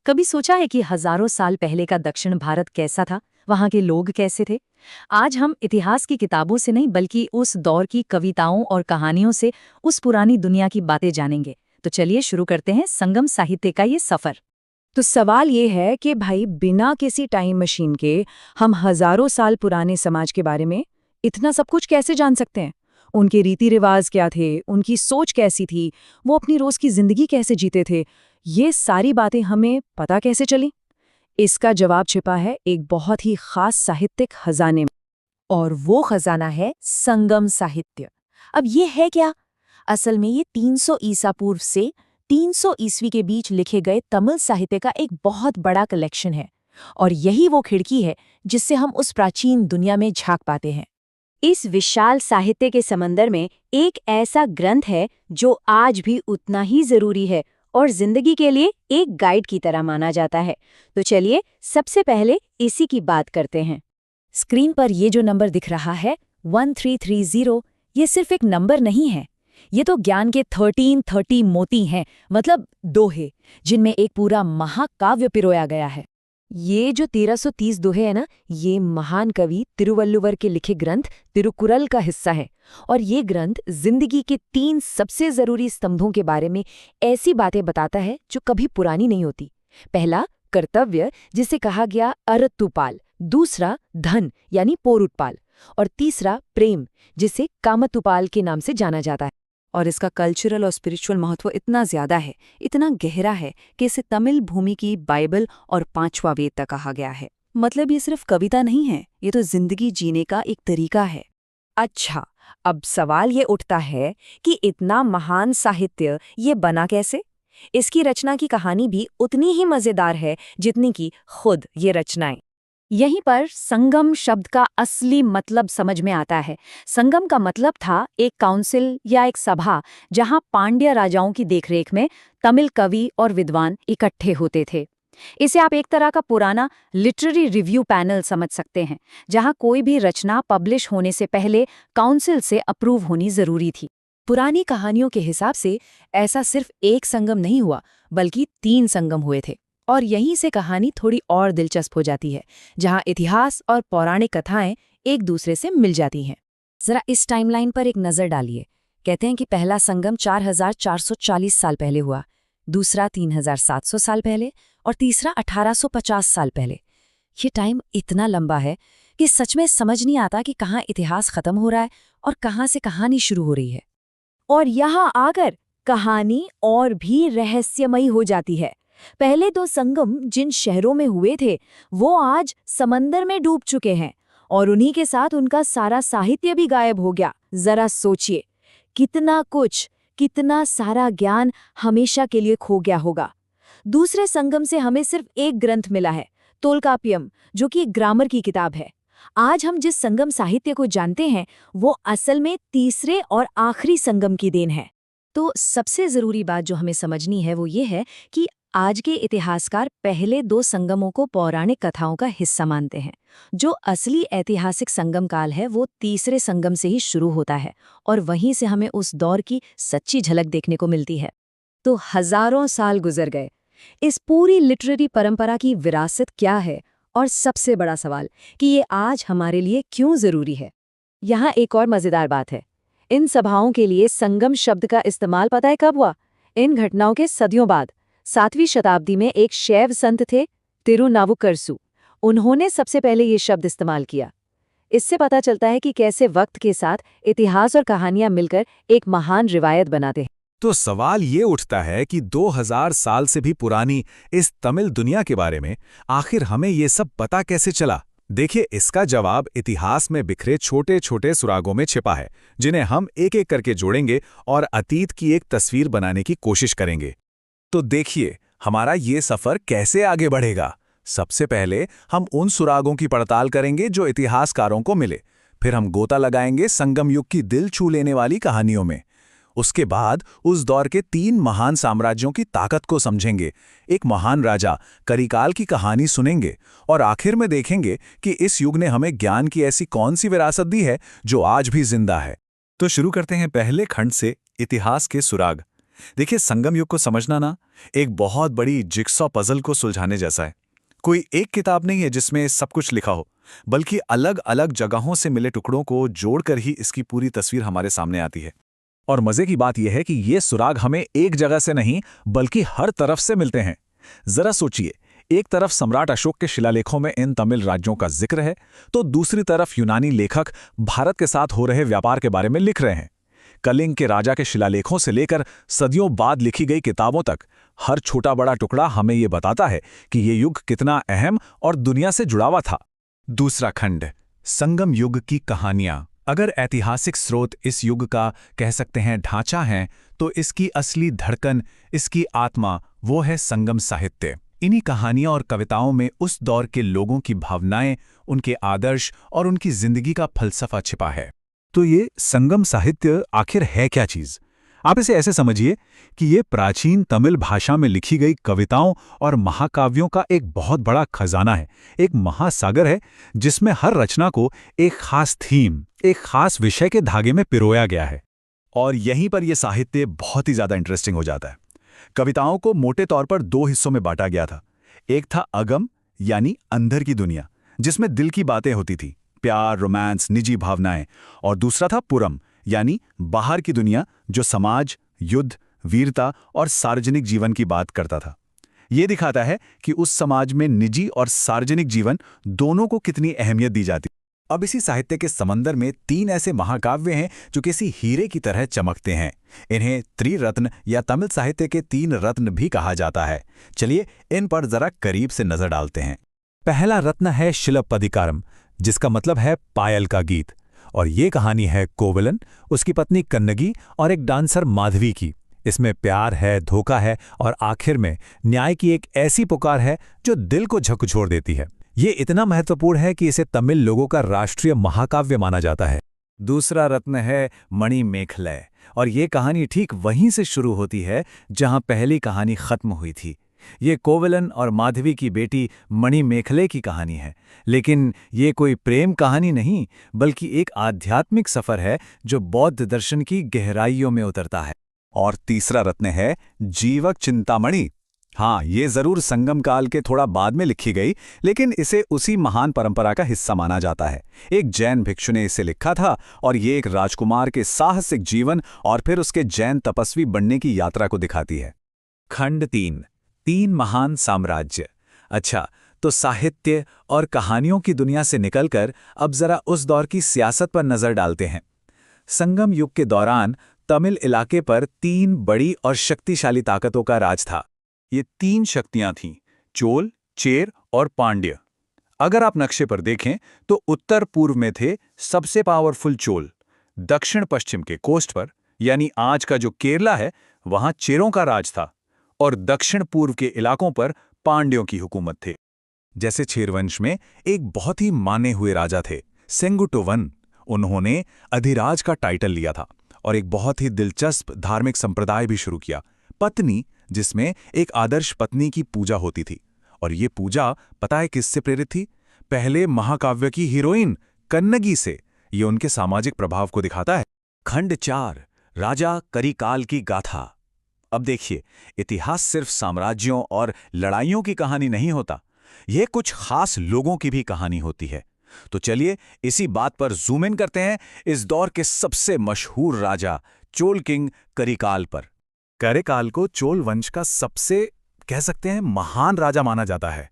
कभी सोचा है कि हजारों साल पहले का दक्षिण भारत कैसा था, वहां के लोग कैसे थे? आज हम इतिहास की किताबों से नहीं बल्कि उस दौर की कविताओं और कहानियों से उस पुरानी दुनिया की बातें जानेंगे। तो चलिए शुरू करते हैं संगम साहित्य का ये सफर। तो सवाल ये है कि भाई बिना किसी टाइम मशीन के हम हजारों साल पुराने समाज के बारे में इतना सब कुछ कैसे जान सकते हैं? उनके रीति रिवाज क्या थे, उनकी सोच कैसी थी, वो अपनी रोज की जिंदगी कैसे जीते थे, ये सारी बातें हमें पता कैसे चली? इसका जवाब छिपा है एक बहुत ही खास साहित्यिक खजाने में। और वो खजाना है संगम साहित्य। अब ये है क्या? असल में ये 300 ईसा पूर्व से 300 ईस्वी के बीच लिखे गए तमिल साहित्य का एक बहुत बड़ा कलेक्शन है। और यही वो खिड़की है जिससे हम उस प्राचीन दुनिया में झांक पाते हैं। इस विशाल साहित्य के समंदर में एक ऐसा ग्रंथ है जो आज भी उतना ही जरूरी है और जिंदगी के लिए एक गाइड की तरह माना जाता है। तो चलिए सबसे पहले इसी की बात करते हैं। स्क्रीन पर ये जो नंबर दिख रहा है 1330, ये सिर्फ एक नंबर नहीं है। ये तो ज्ञान के 1330 मोती हैं, मतलब दोहे, जिनमें एक पूरा महाकाव्य पिरोया गया है। ये जो 1330 दोहे है ना, ये महान कवि तिरुवल्लुवर के लिखे ग्रंथ तिरुकुरल का हिस्सा है। और ये ग्रंथ जिंदगी के 3 सबसे जरूरी स्तंभों के बारे में ऐसी बातें बताता है जो कभी पुरानी नहीं होती। पहला, कर्तव्य, जिसे कहा गया अरत्तुपाल। दूसरा, धन यानी पोरुटपाल। और तीसरा, प्रेम, जिसे कामतुपाल के नाम से जाना जाता है। और इसका कल्चरल और स्पिरिचुअल महत्व इतना ज्यादा है, इतना गहरा है कि इसे तमिल भूमि की बाइबल और 5वां वेद तक कहा गया है। मतलब ये सिर्फ कविता नहीं है, ये तो जिंदगी जीने का एक तरीका है। अच्छा, अब सवाल ये उठता है कि इतना महान साहित्य ये बना कैसे? इसकी रचना की कहानी भी उतनी ही मजेदार है जितनी कि खुद ये रचनाएं। यहीं पर संगम शब्द का असली मतलब समझ में आता है। संगम का मतलब था एक काउंसिल या एक सभा जहां पांड्य राजाओं की देखरेख में तमिल कवि और विद्वान इकट्ठे होते थे। इसे आप एक तरह का पुराना लिटरेरी रिव्यू पैनल समझ सकते हैं, जहां कोई भी रचना पब्लिश होने से पहले काउंसिल से अप्रूव होनी जरूरी थी। पुरानी कहानियों के हिसाब से ऐसा सिर्फ एक संगम नहीं हुआ, बल्कि 3 संगम हुए थे। और यहीं से कहानी थोड़ी और दिलचस्प हो जाती है, जहां इतिहास और पौराणिक कथाएं एक दूसरे से मिल जाती हैं। जरा इस टाइमलाइन पर एक नजर डालिए। कहते हैं कि पहला संगम 4440 साल पहले हुआ, दूसरा 3700 साल पहले और तीसरा 1850 साल पहले। ये टाइम इतना लंबा है कि सच में समझ नहीं आता कि कहाँ इतिहास खत्म हो रहा है और कहाँ से कहानी शुरू हो रही है। और यहाँ आकर कहानी और भी रहस्यमयी हो जाती है। पहले 2 संगम जिन शहरों में हुए थे वो आज समंदर में डूब चुके हैं और उन्हीं के साथ उनका सारा साहित्य भी गायब हो गया। जरा सोचिए, कितना कुछ, कितना सारा ज्ञान हमेशा के लिए खो गया होगा। दूसरे संगम से हमें सिर्फ एक ग्रंथ मिला है, तोलकाप्पियम, जो कि एक ग्रामर की किताब है। आज हम जिस संगम साहित्य को जानते हैं वो असल में तीसरे और आखिरी संगम की देन है। तो सबसे जरूरी बात जो हमें समझनी है वो ये है कि आज के इतिहासकार पहले 2 संगमों को पौराणिक कथाओं का हिस्सा मानते हैं। जो असली ऐतिहासिक संगम काल है वो तीसरे संगम से ही शुरू होता है और वहीं से हमें उस दौर की सच्ची झलक देखने को मिलती है। तो हजारों साल गुजर गए। इस पूरी लिटरेरी परंपरा की विरासत क्या है, और सबसे बड़ा सवाल कि ये आज हमारे लिए क्यों जरूरी है। यहाँ एक और मजेदार बात है। इन सभाओं के लिए संगम शब्द का इस्तेमाल पता है कब हुआ? इन घटनाओं के सदियों बाद 7वीं शताब्दी में एक शैव संत थे, तिरुनावुकरसु। उन्होंने सबसे पहले ये शब्द इस्तेमाल किया। इससे पता चलता है कि कैसे वक्त के साथ इतिहास और कहानियां मिलकर एक महान रिवायत बनाते हैं। तो सवाल ये उठता है कि 2000 साल से भी पुरानी इस तमिल दुनिया के बारे में आखिर हमें ये सब पता कैसे चला? देखिए, इसका जवाब इतिहास में बिखरे छोटे छोटे सुरागों में छिपा है, जिन्हें हम एक एक करके जोड़ेंगे और अतीत की एक तस्वीर बनाने की कोशिश करेंगे। तो देखिए, हमारा ये सफर कैसे आगे बढ़ेगा। सबसे पहले हम उन सुरागों की पड़ताल करेंगे जो इतिहासकारों को मिले। फिर हम गोता लगाएंगे संगम युग की दिल छू लेने वाली कहानियों में। उसके बाद उस दौर के 3 महान साम्राज्यों की ताकत को समझेंगे, एक महान राजा करिकाल की कहानी सुनेंगे और आखिर में देखेंगे कि इस युग ने हमें ज्ञान की ऐसी कौन सी विरासत दी है जो आज भी जिंदा है। तो शुरू करते हैं पहले खंड से, इतिहास के सुराग। देखिए, संगम युग को समझना ना एक बहुत बड़ी जिगसॉ पजल को सुलझाने जैसा है। कोई एक किताब नहीं है जिसमें सब कुछ लिखा हो, बल्कि अलग अलग जगहों से मिले टुकड़ों को जोड़कर ही इसकी पूरी तस्वीर हमारे सामने आती है। और मजे की बात यह है कि ये सुराग हमें एक जगह से नहीं बल्कि हर तरफ से मिलते हैं। जरा सोचिए, एक तरफ सम्राट अशोक के शिलालेखों में इन तमिल राज्यों का जिक्र है, तो दूसरी तरफ यूनानी लेखक भारत के साथ हो रहे व्यापार के बारे में लिख रहे हैं। कलिंग के राजा के शिलालेखों से लेकर सदियों बाद लिखी गई किताबों तक हर छोटा बड़ा टुकड़ा हमें ये बताता है कि ये युग कितना अहम और दुनिया से जुड़ा हुआ था। दूसरा खंड, संगम युग की कहानियां। अगर ऐतिहासिक स्रोत इस युग का कह सकते हैं ढांचा है, तो इसकी असली धड़कन, इसकी आत्मा, वो है संगम साहित्य। इन्हीं कहानियों और कविताओं में उस दौर के लोगों की भावनाएं, उनके आदर्श और उनकी जिंदगी का फलसफा छिपा है। तो ये संगम साहित्य आखिर है क्या चीज? आप इसे ऐसे समझिए कि ये प्राचीन तमिल भाषा में लिखी गई कविताओं और महाकाव्यों का एक बहुत बड़ा खजाना है, एक महासागर है जिसमें हर रचना को एक खास थीम, एक खास विषय के धागे में पिरोया गया है। और यहीं पर यह साहित्य बहुत ही ज्यादा इंटरेस्टिंग हो जाता है। कविताओं को मोटे तौर पर दो हिस्सों में बांटा गया था। एक था अगम, यानी अंदर की दुनिया, जिसमें दिल की बातें होती थी, प्यार, रोमांस, निजी भावनाएं। और दूसरा था पुरम, यानी बाहर की दुनिया, जो समाज, युद्ध, वीरता और सार्वजनिक जीवन की बात करता था। ये दिखाता है कि उस समाज में निजी और सार्वजनिक जीवन दोनों को कितनी अहमियत दी जाती। अब इसी साहित्य के समंदर में तीन ऐसे महाकाव्य हैं जो किसी हीरे की तरह चमकते हैं। इन्हें त्रिरत्न या तमिल साहित्य के तीन रत्न भी कहा जाता है। चलिए इन पर जरा करीब से नजर डालते हैं। पहला रत्न है शिलप्पदिकारम, जिसका मतलब है पायल का गीत। और ये कहानी है कोवलन, उसकी पत्नी कन्नगी और एक डांसर माधवी की। इसमें प्यार है, धोखा है और आखिर में न्याय की एक ऐसी पुकार है जो दिल को झकझोर देती है। ये इतना महत्वपूर्ण है कि इसे तमिल लोगों का राष्ट्रीय महाकाव्य माना जाता है। दूसरा रत्न है मणिमेखलय, और ये कहानी ठीक वहीं से शुरू होती है जहां पहली कहानी खत्म हुई थी। ये कोवलन और माधवी की बेटी मणिमेखले की कहानी है, लेकिन ये कोई प्रेम कहानी नहीं, बल्कि एक आध्यात्मिक सफर है जो बौद्ध दर्शन की गहराइयों में उतरता है। और तीसरा रत्न है जीवक चिंतामणि। हाँ, ये जरूर संगम काल के थोड़ा बाद में लिखी गई, लेकिन इसे उसी महान परंपरा का हिस्सा माना जाता है। एक जैन भिक्षु ने इसे लिखा था और ये एक राजकुमार के साहसिक जीवन और फिर उसके जैन तपस्वी बनने की यात्रा को दिखाती है। खंड 3, तीन महान साम्राज्य। अच्छा, तो साहित्य और कहानियों की दुनिया से निकलकर अब जरा उस दौर की सियासत पर नजर डालते हैं। संगम युग के दौरान तमिल इलाके पर तीन बड़ी और शक्तिशाली ताकतों का राज था। ये तीन शक्तियां थीं, चोल, चेर और पांड्य। अगर आप नक्शे पर देखें तो उत्तर पूर्व में थे सबसे पावरफुल चोल। दक्षिण पश्चिम के कोस्ट पर, यानी आज का जो केरला है, वहां चेरों का राज था। और दक्षिण पूर्व के इलाकों पर पांड्यों की हुकूमत थे। जैसे चेरवंश में एक बहुत ही माने हुए राजा थे, सेंगुटुवन। उन्होंने अधिराज का टाइटल लिया था और एक बहुत ही दिलचस्प धार्मिक संप्रदाय भी शुरू किया, पत्नी, जिसमें एक आदर्श पत्नी की पूजा होती थी। और ये पूजा पता है किससे प्रेरित थी? पहले महाकाव्य की हीरोइन कन्नगी से। ये उनके सामाजिक प्रभाव को दिखाता है। खंड 4, राजा करिकाल की गाथा। अब देखिए, इतिहास सिर्फ साम्राज्यों और लड़ाइयों की कहानी नहीं होता, यह कुछ खास लोगों की भी कहानी होती है। तो चलिए इसी बात पर जूम इन करते हैं इस दौर के सबसे मशहूर राजा चोल किंग करिकाल पर। करिकाल को चोल वंश का सबसे कह सकते हैं महान राजा माना जाता है।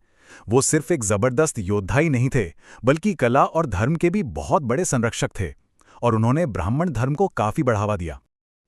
वो सिर्फ एक जबरदस्त योद्धा ही नहीं थे, बल्कि कला और धर्म के भी बहुत बड़े संरक्षक थे। और उन्होंने ब्राह्मण धर्म को काफी बढ़ावा दिया।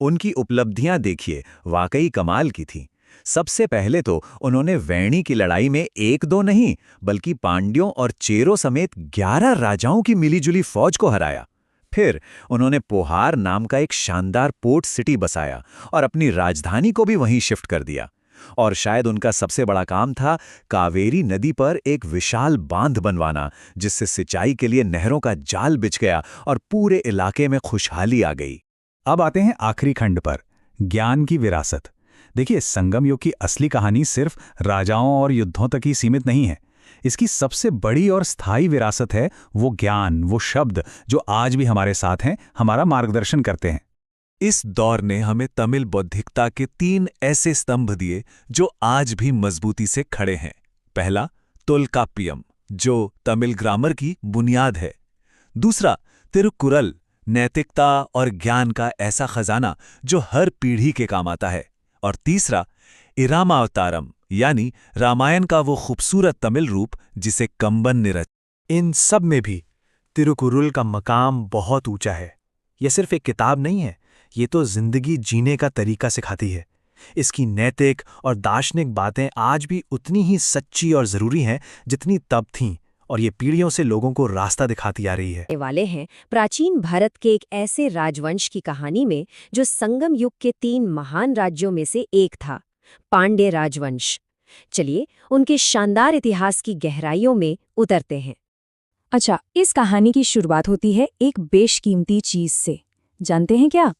उनकी उपलब्धियां देखिए, वाकई कमाल की थीं। सबसे पहले तो उन्होंने वैणी की लड़ाई में एक दो नहीं, बल्कि पांड्यों और चेरों समेत 11 राजाओं की मिलीजुली फौज को हराया। फिर उन्होंने पोहार नाम का एक शानदार पोर्ट सिटी बसाया और अपनी राजधानी को भी वहीं शिफ्ट कर दिया। और शायद उनका सबसे बड़ा काम था कावेरी नदी पर एक विशाल बांध बनवाना, जिससे सिंचाई के लिए नहरों का जाल बिछ गया और पूरे इलाके में खुशहाली आ गई। अब आते हैं आखिरी खंड पर, ज्ञान की विरासत। देखिए, संगम युग की असली कहानी सिर्फ राजाओं और युद्धों तक ही सीमित नहीं है। इसकी सबसे बड़ी और स्थायी विरासत है वो ज्ञान, वो शब्द जो आज भी हमारे साथ हैं, हमारा मार्गदर्शन करते हैं। इस दौर ने हमें तमिल बौद्धिकता के 3 ऐसे स्तंभ दिए जो आज भी मजबूती से खड़े हैं। पहला, तोल्काप्पियम, जो तमिल ग्रामर की बुनियाद है। दूसरा, तिरुकुरल, नैतिकता और ज्ञान का ऐसा खजाना जो हर पीढ़ी के काम आता है। और तीसरा, इरामावतारम, यानी रामायण का वो खूबसूरत तमिल रूप जिसे कंबन निरच। इन सब में भी तिरुकुरुल का मकाम बहुत ऊंचा है। यह सिर्फ एक किताब नहीं है, ये तो जिंदगी जीने का तरीका सिखाती है। इसकी नैतिक और दार्शनिक बातें आज भी उतनी ही सच्ची और ज़रूरी हैं जितनी तब थीं, और ये पीढ़ियों से लोगों को रास्ता दिखाती आ रही है। वाले हैं प्राचीन भारत के एक ऐसे राजवंश की कहानी में जो संगम युग के 3 महान राज्यों में से एक था, पांड्य राजवंश। चलिए उनके शानदार इतिहास की गहराइयों में उतरते हैं। अच्छा, इस कहानी की शुरुआत होती है एक बेशकीमती चीज से। जानते हैं क्या?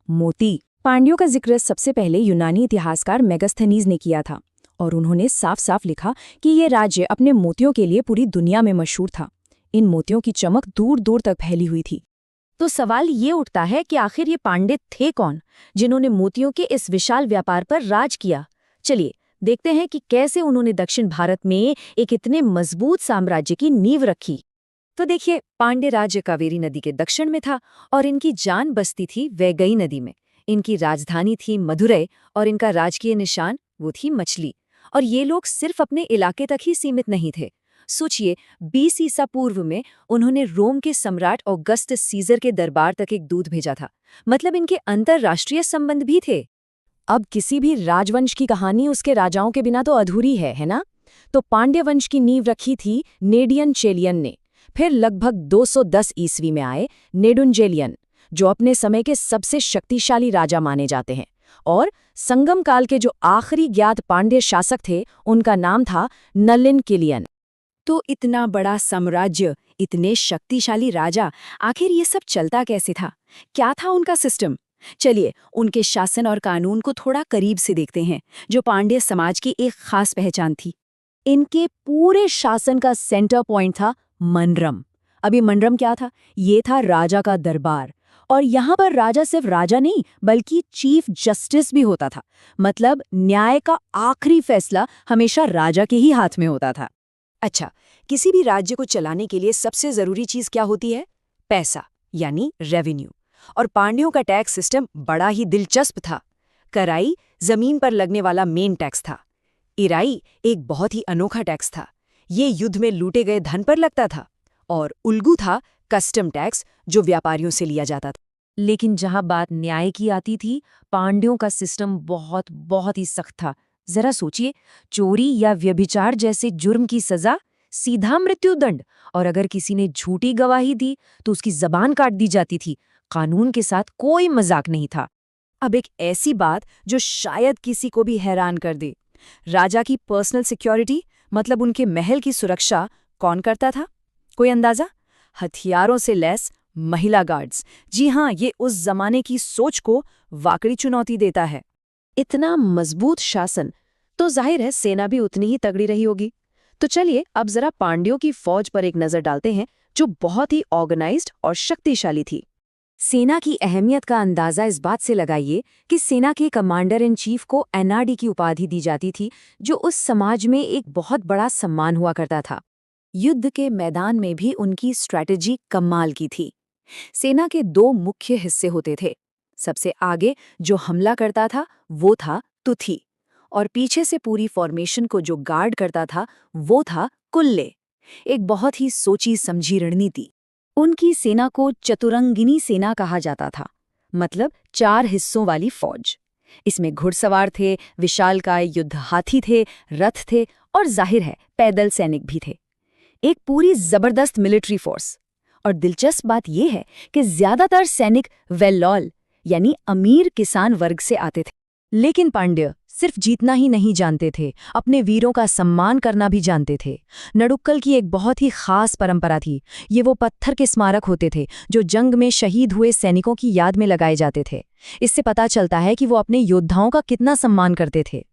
मोती। पांड्यों का जिक्र सबसे पहले यूनानी इतिहासकार मेगास्थनीज ने किया था, और उन्होंने साफ साफ लिखा कि ये राज्य अपने मोतियों के लिए पूरी दुनिया में मशहूर था। इन मोतियों की चमक दूर दूर तक फैली हुई थी। तो सवाल ये उठता है कि आखिर ये पांड्य थे कौन जिन्होंने मोतियों के इस विशाल व्यापार पर राज किया? चलिए देखते हैं कि कैसे उन्होंने दक्षिण भारत में एक इतने मजबूत साम्राज्य की नींव रखी। तो देखिए, पांड्य राज्य कावेरी नदी के दक्षिण में था और इनकी जान बसती थी वैगई नदी में। इनकी राजधानी थी मदुरै और इनका राजकीय निशान वो थी मछली। और ये लोग सिर्फ अपने इलाके तक ही सीमित नहीं थे। सोचिए, 20 ईसा पूर्व में उन्होंने रोम के सम्राट ऑगस्टस सीजर के दरबार तक एक दूत भेजा था। मतलब इनके अंतर्राष्ट्रीय संबंध भी थे। अब किसी भी राजवंश की कहानी उसके राजाओं के बिना तो अधूरी है ना? तो पांड्य वंश की नींव रखी थी नेडियन चेलियन ने। फिर लगभग 210 ईस्वी में आए नेडुंजेलियन, जो अपने समय के सबसे शक्तिशाली राजा माने जाते हैं। और संगम काल के जो आखिरी ज्ञात पांड्य शासक थे, उनका नाम था नलिन किलियन। तो इतना बड़ा साम्राज्य, इतने शक्तिशाली राजा, आखिर ये सब चलता कैसे था? क्या था उनका सिस्टम? चलिए उनके शासन और कानून को थोड़ा करीब से देखते हैं, जो पांड्य समाज की एक खास पहचान थी। इनके पूरे शासन का सेंटर पॉइंट था मनरम। अभी मनरम क्या था? ये था राजा का दरबार। और यहाँ पर राजा सिर्फ राजा नहीं बल्कि चीफ जस्टिस भी होता था। मतलब न्याय का आखिरी फैसला हमेशा राजा के ही हाथ में होता था। अच्छा, किसी भी राज्य को चलाने के लिए सबसे जरूरी चीज क्या होती है? पैसा, यानी रेवेन्यू। और पांड्यों का टैक्स सिस्टम बड़ा ही दिलचस्प था। कराई जमीन पर लगने वाला मेन टैक्स था। इराई एक बहुत ही अनोखा टैक्स था। ये युद्ध में लूटे गए धन पर लगता था। और उल्गू था कस्टम टैक्स, जो व्यापारियों से लिया जाता था। लेकिन जहां बात न्याय की आती थी, पांड्यों का सिस्टम बहुत ही सख्त था। जरा सोचिए, चोरी या व्यभिचार जैसे जुर्म की सजा सीधा मृत्युदंड, और अगर किसी ने झूठी गवाही दी तो उसकी जबान काट दी जाती थी। कानून के साथ कोई मजाक नहीं था। अब एक ऐसी बात जो शायद किसी को भी हैरान कर दे। राजा की पर्सनल सिक्योरिटी, मतलब उनके महल की सुरक्षा कौन करता था? कोई अंदाजा? हथियारों से लैस महिला गार्ड्स। जी हाँ, ये उस जमाने की सोच को वाकई चुनौती देता है। इतना मजबूत शासन, तो जाहिर है सेना भी उतनी ही तगड़ी रही होगी। तो चलिए अब जरा पांड्यों की फौज पर एक नजर डालते हैं, जो बहुत ही ऑर्गेनाइज्ड और शक्तिशाली थी। सेना की अहमियत का अंदाजा इस बात से लगाइए कि सेना के कमांडर इन चीफ को एनआरडी की उपाधि दी जाती थी, जो उस समाज में एक बहुत बड़ा सम्मान हुआ करता था। युद्ध के मैदान में भी उनकी स्ट्रैटेजी कमाल की थी। सेना के 2 मुख्य हिस्से होते थे। सबसे आगे जो हमला करता था वो था तुथी, और पीछे से पूरी फॉर्मेशन को जो गार्ड करता था वो था कुल्ले। एक बहुत ही सोची समझी रणनीति। उनकी सेना को चतुरंगिनी सेना कहा जाता था, मतलब 4 हिस्सों वाली फौज। इसमें घुड़सवार थे, विशालकाय युद्ध हाथी थे, रथ थे और जाहिर है पैदल सैनिक भी थे। एक पूरी जबरदस्त मिलिट्री फोर्स। और दिलचस्प बात यह है कि ज्यादातर सैनिक वेल्लॉल यानी अमीर किसान वर्ग से आते थे। लेकिन पांड्य सिर्फ जीतना ही नहीं जानते थे, अपने वीरों का सम्मान करना भी जानते थे। नडुक्कल की एक बहुत ही खास परंपरा थी। ये वो पत्थर के स्मारक होते थे जो जंग में शहीद हुए सैनिकों की याद में लगाए जाते थे। इससे पता चलता है कि वो अपने योद्धाओं का कितना सम्मान करते थे।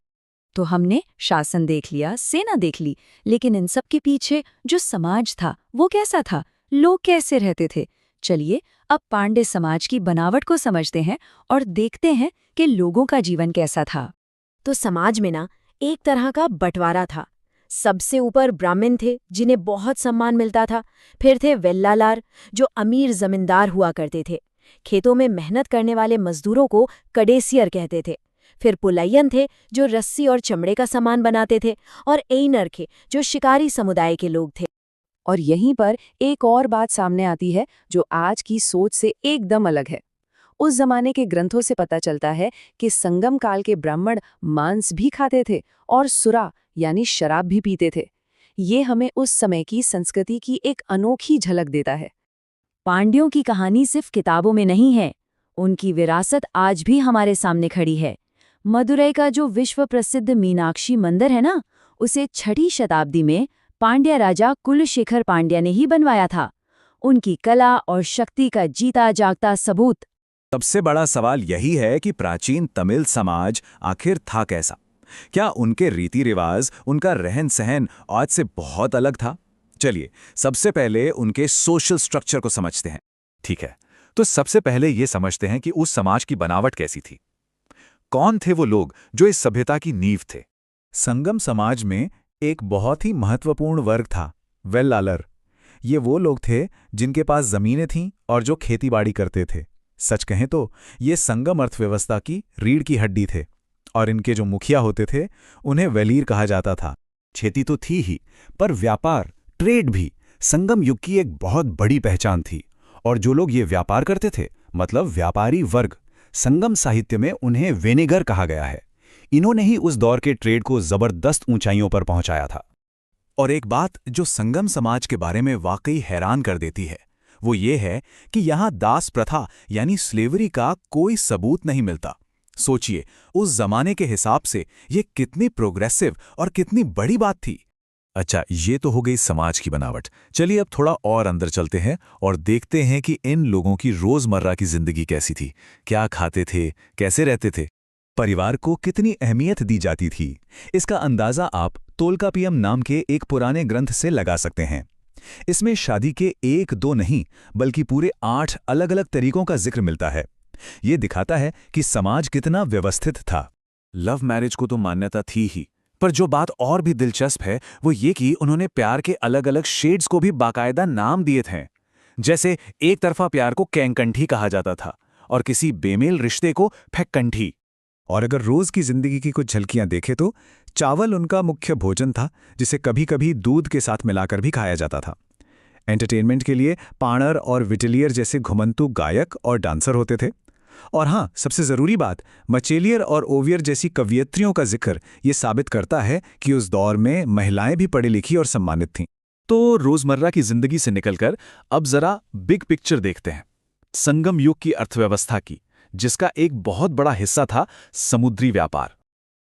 तो हमने शासन देख लिया, सेना देख ली, लेकिन इन सब के पीछे जो समाज था वो कैसा था? लोग कैसे रहते थे? चलिए अब पांड्य समाज की बनावट को समझते हैं और देखते हैं कि लोगों का जीवन कैसा था। तो समाज में ना एक तरह का बंटवारा था। सबसे ऊपर ब्राह्मण थे जिन्हें बहुत सम्मान मिलता था। फिर थे वेल्लालार जो अमीर जमींदार हुआ करते थे। खेतों में मेहनत करने वाले मजदूरों को कडेसियर कहते थे। फिर पुलैयन थे जो रस्सी और चमड़े का सामान बनाते थे। और एइनर थे जो शिकारी समुदाय के लोग थे। और यहीं पर एक और बात सामने आती है जो आज की सोच से एकदम अलग है। उस जमाने के ग्रंथों से पता चलता है कि संगम काल के ब्राह्मण मांस भी खाते थे और सुरा यानी शराब भी पीते थे। ये हमें उस समय की संस्कृति की एक अनोखी झलक देता है। पांड्यों की कहानी सिर्फ किताबों में नहीं है, उनकी विरासत आज भी हमारे सामने खड़ी है। मदुरई का जो विश्व प्रसिद्ध मीनाक्षी मंदिर है ना, उसे 6वीं शताब्दी में पांड्या राजा कुलशेखर पांड्या ने ही बनवाया था। उनकी कला और शक्ति का जीता जागता सबूत। सबसे बड़ा सवाल यही है कि प्राचीन तमिल समाज आखिर था कैसा? क्या उनके रीति रिवाज, उनका रहन सहन आज से बहुत अलग था? चलिए सबसे पहले उनके सोशल स्ट्रक्चर को समझते हैं। ठीक है, तो सबसे पहले ये समझते हैं कि उस समाज की बनावट कैसी थी। कौन थे वो लोग जो इस सभ्यता की नींव थे? संगम समाज में एक बहुत ही महत्वपूर्ण वर्ग था, वेल्लालर। ये वो लोग थे जिनके पास जमीनें थीं और जो खेतीबाड़ी करते थे। सच कहें तो ये संगम अर्थव्यवस्था की रीढ़ की हड्डी थे। और इनके जो मुखिया होते थे उन्हें वेलीर कहा जाता था। खेती तो थी ही, पर व्यापार, ट्रेड भी संगम युग की एक बहुत बड़ी पहचान थी। और जो लोग ये व्यापार करते थे, मतलब व्यापारी वर्ग, संगम साहित्य में उन्हें वेनेगर कहा गया है। इन्होंने ही उस दौर के ट्रेड को जबरदस्त ऊंचाइयों पर पहुंचाया था। और एक बात जो संगम समाज के बारे में वाकई हैरान कर देती है, वो ये है कि यहां दास प्रथा यानी स्लेवरी का कोई सबूत नहीं मिलता। सोचिए, उस जमाने के हिसाब से ये कितनी प्रोग्रेसिव और कितनी बड़ी बात थी। अच्छा, ये तो हो गई समाज की बनावट। चलिए अब थोड़ा और अंदर चलते हैं और देखते हैं कि इन लोगों की रोजमर्रा की जिंदगी कैसी थी। क्या खाते थे, कैसे रहते थे, परिवार को कितनी अहमियत दी जाती थी। इसका अंदाजा आप तोल्कापियम नाम के एक पुराने ग्रंथ से लगा सकते हैं। इसमें शादी के 1-2 नहीं बल्कि पूरे 8 अलग-अलग तरीकों का जिक्र मिलता है। ये दिखाता है कि समाज कितना व्यवस्थित था। लव मैरिज को तो मान्यता थी ही, पर जो बात और भी दिलचस्प है वो ये कि उन्होंने प्यार के अलग-अलग शेड्स को भी बाकायदा नाम दिए थे। जैसे एक तरफा प्यार को कैंकंठी कहा जाता था और किसी बेमेल रिश्ते को फेक्कंठी। और अगर रोज की जिंदगी की कुछ झलकियां देखें तो चावल उनका मुख्य भोजन था, जिसे कभी-कभी दूध के साथ मिलाकर भी खाया जाता था। एंटरटेनमेंट के लिए पाणर और विटिलियर जैसे घुमंतू गायक और डांसर होते थे। और हाँ, सबसे जरूरी बात, मचेलियर और ओवियर जैसी कवियत्रियों का जिक्र ये साबित करता है कि उस दौर में महिलाएं भी पढ़ी लिखी और सम्मानित थीं। तो रोजमर्रा की जिंदगी से निकलकर अब जरा बिग पिक्चर देखते हैं, संगम युग की अर्थव्यवस्था की, जिसका एक बहुत बड़ा हिस्सा था समुद्री व्यापार।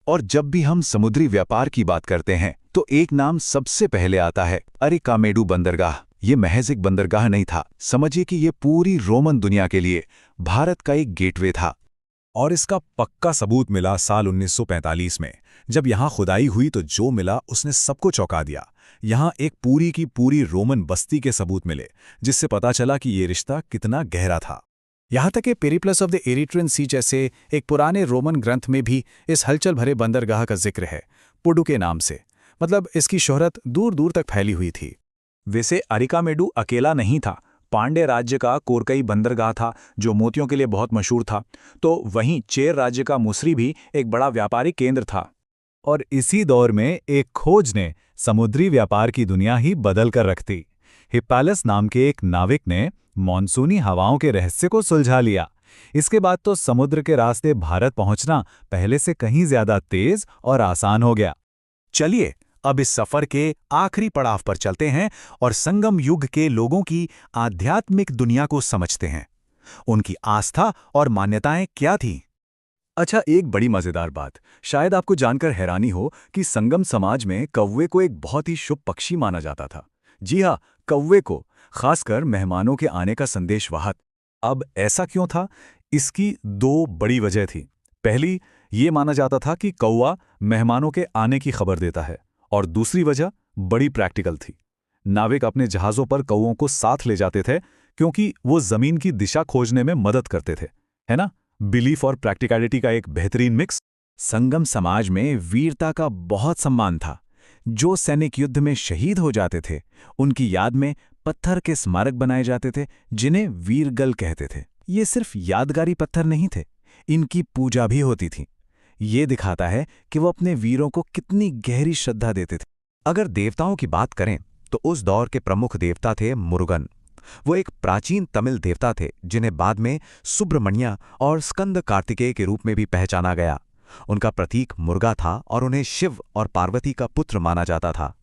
और जब भी हम समुद्री व्यापार की बात करते हैं तो एक नाम सबसे पहले आता है, अरिकामेडू बंदरगाह। ये महज एक बंदरगाह नहीं था, समझिए कि ये पूरी रोमन दुनिया के लिए भारत का एक गेटवे था। और इसका पक्का सबूत मिला साल 1945 में। जब यहाँ खुदाई हुई तो जो मिला उसने सबको चौंका दिया। यहाँ एक पूरी की पूरी रोमन बस्ती के सबूत मिले, जिससे पता चला कि ये रिश्ता कितना गहरा था। यहाँ तक कि पेरिप्लस ऑफ द एरिट्रियन सी जैसे एक पुराने रोमन ग्रंथ में भी इस हलचल भरे बंदरगाह का जिक्र है, पुडू के नाम से। मतलब इसकी शोहरत दूर दूर तक फैली हुई थी। वैसे अरिकामेडू अकेला नहीं था। पांड्य राज्य का कोरकई बंदरगाह था जो मोतियों के लिए बहुत मशहूर था। तो वहीं चेर राज्य का मुसरी भी एक बड़ा व्यापारिक केंद्र था। और इसी दौर में एक खोज ने समुद्री व्यापार की दुनिया ही बदल कर रख दी। हिप्पैलस नाम के एक नाविक ने मॉनसूनी हवाओं के रहस्य को सुलझा लिया। इसके बाद तो समुद्र के रास्ते भारत पहुंचना पहले से कहीं ज्यादा तेज और आसान हो गया। चलिए अब इस सफर के आखिरी पड़ाव पर चलते हैं और संगम युग के लोगों की आध्यात्मिक दुनिया को समझते हैं। उनकी आस्था और मान्यताएं क्या थीं? अच्छा, एक बड़ी मजेदार बात, शायद आपको जानकर हैरानी हो कि संगम समाज में कौवे को एक बहुत ही शुभ पक्षी माना जाता था। जी हाँ, कौवे को, खासकर मेहमानों के आने का संदेशवाहक। अब ऐसा क्यों था? इसकी 2 बड़ी वजह थी। पहली, ये माना जाता था कि कौवा मेहमानों के आने की खबर देता है, और दूसरी वजह बड़ी प्रैक्टिकल थी। नाविक अपने जहाज़ों पर कौवों को साथ ले जाते थे क्योंकि वो जमीन की दिशा खोजने में मदद करते थे, है ना? बिलीफ और प्रैक्टिकलिटी का एक बेहतरीन मिक्स। संगम समाज में वीरता का बहुत सम्मान था। जो सैनिक युद्ध में शहीद हो जाते थे, उनकी याद में पत्थर के स्मारक बनाए जाते थे, जिन्हें वीरगल कहते थे। ये सिर्फ यादगारी पत्थर नहीं थे, इनकी पूजा भी होती थी। ये दिखाता है कि वो अपने वीरों को कितनी गहरी श्रद्धा देते थे। अगर देवताओं की बात करें तो उस दौर के प्रमुख देवता थे मुरुगन। वो एक प्राचीन तमिल देवता थे जिन्हें बाद में सुब्रमण्य और स्कंद कार्तिकेय के रूप में भी पहचाना गया। उनका प्रतीक मुर्गा था और उन्हें शिव और पार्वती का पुत्र माना जाता था।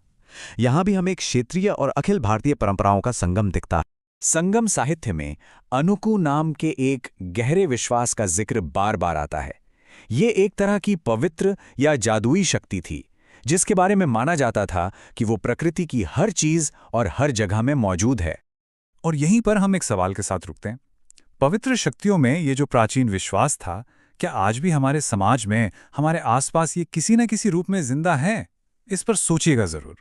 यहाँ भी हमें एक क्षेत्रीय और अखिल भारतीय परंपराओं का संगम दिखता है। संगम साहित्य में अनुकू नाम के एक गहरे विश्वास का जिक्र बार बार आता है। ये एक तरह की पवित्र या जादुई शक्ति थी, जिसके बारे में माना जाता था कि वो प्रकृति की हर चीज और हर जगह में मौजूद है। और यहीं पर हम एक सवाल के साथ रुकते हैं। पवित्र शक्तियों में ये जो प्राचीन विश्वास था, क्या आज भी हमारे समाज में, हमारे आसपास ये किसी न किसी रूप में जिंदा है? इस पर सोचिएगा जरूर।